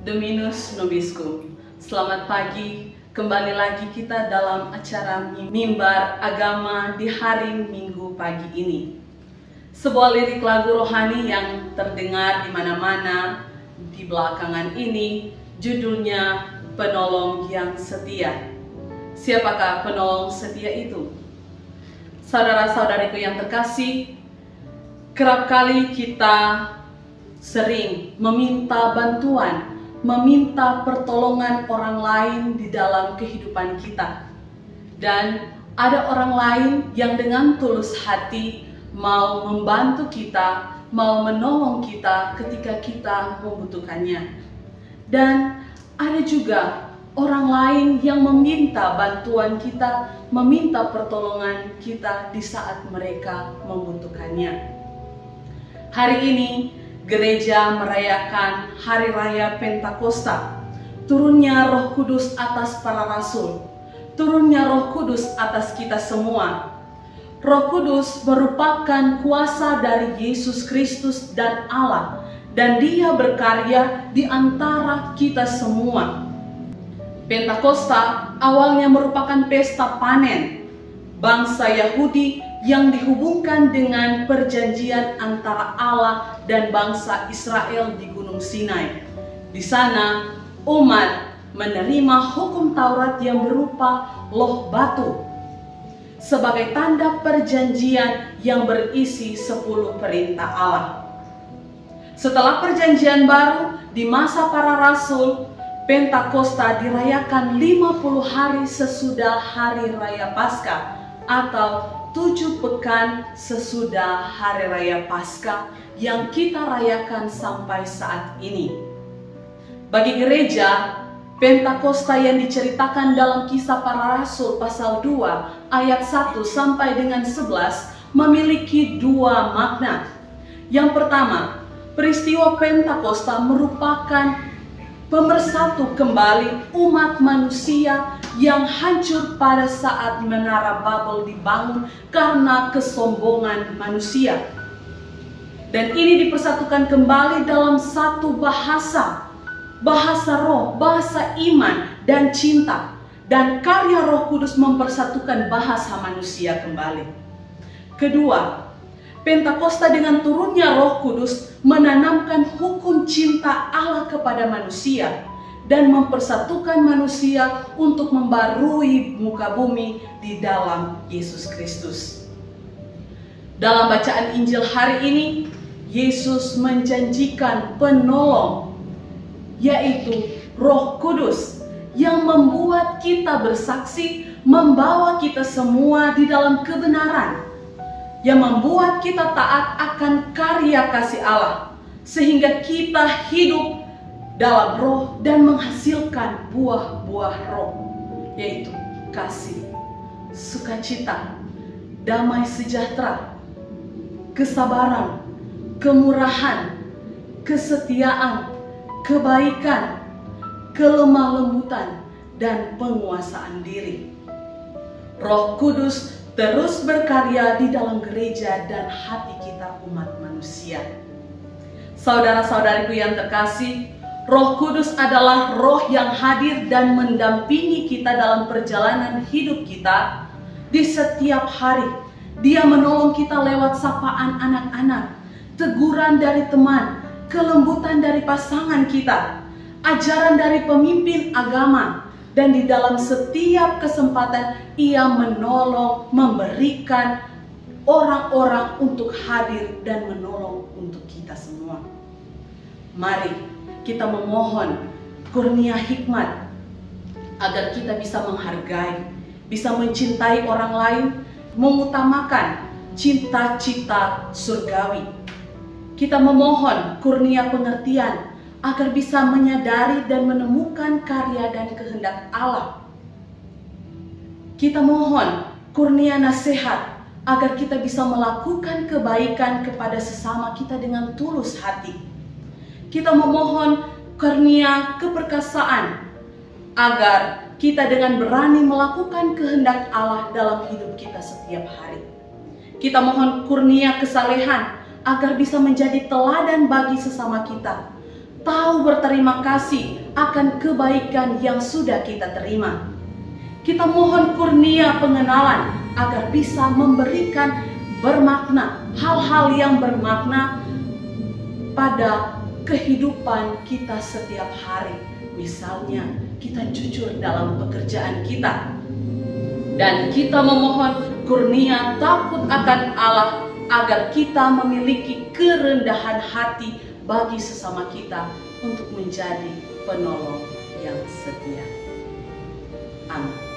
Dominus Nobiscum. Selamat pagi, kembali lagi kita dalam acara Mimbar Agama di hari Minggu pagi ini. Sebuah lirik lagu rohani yang terdengar di mana-mana di belakangan ini, judulnya Penolong yang Setia. Siapakah penolong setia itu? Saudara-saudariku yang terkasih, kerap kali kita sering meminta bantuan, meminta pertolongan orang lain di dalam kehidupan kita. Dan ada orang lain yang dengan tulus hati mau membantu kita, mau menolong kita ketika kita membutuhkannya. Dan ada juga orang lain yang meminta bantuan kita, meminta pertolongan kita di saat mereka membutuhkannya. Hari ini gereja merayakan Hari Raya Pentakosta, turunnya Roh Kudus atas para rasul, turunnya Roh Kudus atas kita semua. Roh Kudus merupakan kuasa dari Yesus Kristus dan Allah, dan Dia berkarya di antara kita semua. Pentakosta awalnya merupakan pesta panen bangsa Yahudi yang dihubungkan dengan perjanjian antara Allah dan bangsa Israel di Gunung Sinai. Di sana, umat menerima hukum Taurat yang berupa loh batu sebagai tanda perjanjian yang berisi 10 perintah Allah. Setelah perjanjian baru di masa para rasul, Pentakosta dirayakan 50 hari sesudah Hari Raya Paskah atau 7 pekan sesudah Hari Raya Paskah yang kita rayakan sampai saat ini. Bagi gereja, Pentakosta yang diceritakan dalam Kisah Para Rasul pasal 2 ayat 1 sampai dengan 11 memiliki dua makna. Yang pertama, peristiwa Pentakosta merupakan pemersatu kembali umat manusia yang hancur pada saat Menara Babel dibangun karena kesombongan manusia. Dan ini dipersatukan kembali dalam satu bahasa roh, bahasa iman dan cinta. Dan karya Roh Kudus mempersatukan bahasa manusia kembali. Kedua, Pentakosta dengan turunnya Roh Kudus menanamkan hukum cinta Allah kepada manusia dan mempersatukan manusia untuk membarui muka bumi di dalam Yesus Kristus. Dalam bacaan Injil hari ini, Yesus menjanjikan penolong, yaitu Roh Kudus, yang membuat kita bersaksi, membawa kita semua di dalam kebenaran, yang membuat kita taat akan karya kasih Allah, sehingga kita hidup dalam roh dan menghasilkan buah-buah roh, yaitu kasih, sukacita, damai sejahtera, kesabaran, kemurahan, kesetiaan, kebaikan, kelemah lembutan, dan penguasaan diri. Roh Kudus terus berkarya di dalam gereja dan hati kita umat manusia. Saudara-saudariku yang terkasih, Roh Kudus adalah roh yang hadir dan mendampingi kita dalam perjalanan hidup kita di setiap hari. Dia menolong kita lewat sapaan anak-anak, teguran dari teman, kelembutan dari pasangan kita, ajaran dari pemimpin agama, dan di dalam setiap kesempatan Ia menolong, memberikan orang-orang untuk hadir dan menolong untuk kita semua. Mari kita memohon kurnia hikmat agar kita bisa menghargai, bisa mencintai orang lain, mengutamakan cita-cita surgawi. Kita memohon kurnia pengertian agar bisa menyadari dan menemukan karya dan kehendak Allah. Kita mohon kurnia nasihat agar kita bisa melakukan kebaikan kepada sesama kita dengan tulus hati. Kita memohon kurnia keperkasaan agar kita dengan berani melakukan kehendak Allah dalam hidup kita setiap hari. Kita mohon kurnia kesalehan agar bisa menjadi teladan bagi sesama kita, tahu berterima kasih akan kebaikan yang sudah kita terima. Kita mohon kurnia pengenalan agar bisa memberikan bermakna, hal-hal yang bermakna pada kehidupan kita setiap hari. Misalnya, kita jujur dalam pekerjaan kita, dan kita memohon kurnia takut akan Allah agar kita memiliki kerendahan hati bagi sesama kita untuk menjadi penolong yang setia. Amin.